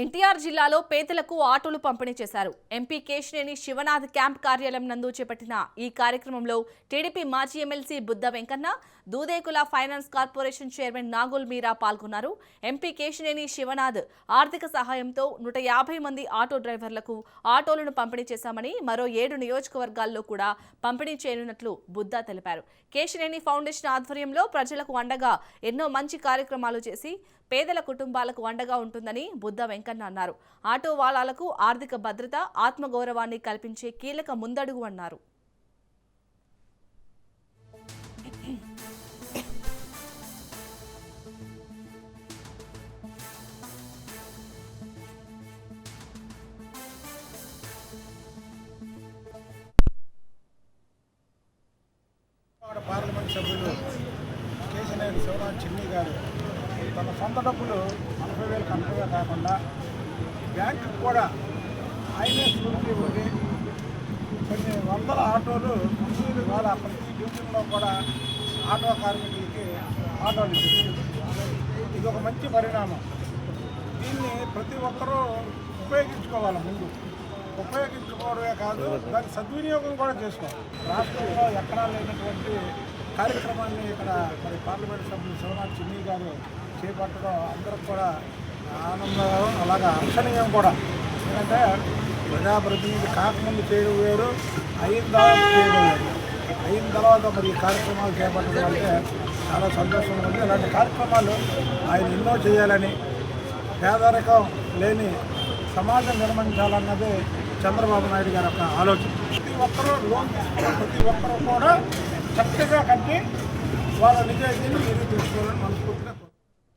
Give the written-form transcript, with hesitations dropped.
ఎన్టీఆర్ జిల్లాలో పేదలకు ఆటోలు పంపిణీ చేశారు. ఎంపీ కేశినేని శివనాథ్ క్యాంప్ కార్యాలయం నందు చేపట్టిన ఈ కార్యక్రమంలో టీడీపీ మాజీ MLC Buddha Venkanna, Dudekula finance corporation chairman Nagul Meera పాల్గొన్నారు. ఎంపీ కేశినేని శివనాథ్ ఆర్థిక సహాయంతో 150 మంది ఆటో డ్రైవర్లకు ఆటోలను పంపిణీ చేశామని, మరో 7 నియోజకవర్గాల్లో కూడా పంపిణీ చేయనున్నట్లు బుద్ధ తెలిపారు. కేశినేని ఫౌండేషన్ ఆధ్వర్యంలో ప్రజలకు అండగా ఎన్నో మంచి కార్యక్రమాలు చేసి పేదల కుటుంబాలకు అండగా ఉంటుందని బుద్ధ వెంకన్న అన్నారు. ఆటో వాలాలకు ఆర్థిక భద్రత, ఆత్మగౌరవాన్ని కల్పించే కీలక ముందడుగు అన్నారు. పార్లమెంట్ సభ్యులు కేశినేని శివనాథ్ చిన్ని గారు తన సొంత డబ్బులు 40,000 కంపెనీగా కాకుండా బ్యాంకుకు కూడా ఆయనే స్ఫూర్తి ఉండి కొన్ని వందల ఆటోలు వాళ్ళ ప్రతి డివిజన్లో కూడా ఆటో కార్మికులకి ఆటోలు ఇచ్చింది. ఇది ఒక మంచి పరిణామం. దీన్ని ప్రతి ఒక్కరూ ఉపయోగించుకోవాలి. ముందు ఉపయోగించుకోవడమే కాదు, దాని సద్వినియోగం కూడా చేసుకోవాలి. రాష్ట్రంలో ఎక్కడా లేనటువంటి కార్యక్రమాన్ని ఇక్కడ మరి పార్లమెంట్ సభ్యులు శివనాథ్ చిన్ని గారు చేపట్టడం అందరికి కూడా ఆనందం, అలాగా హర్షణీయం కూడా. ఎందుకంటే ప్రజాప్రతినిధి కాకముందు చేయడం వేరు, అయిన తర్వాత చేయడం వేరు. అయిన తర్వాత మరి ఈ కార్యక్రమాలు చేపట్టడం అంటే చాలా సంతోషంగా ఉంది. ఇలాంటి కార్యక్రమాలు ఆయన ఎన్నో చేయాలని, పేదరికం లేని సమాజం నిర్మించాలన్నది చంద్రబాబు నాయుడు గారి యొక్క ఆలోచన. ప్రతి ఒక్కరూ లోన్ తీసుకున్న ప్రతి ఒక్కరూ కూడా చక్కగా కట్టి వాళ్ళ నిజాయితీని నిరూపించుకోవాలని మనస్ఫూర్తిగా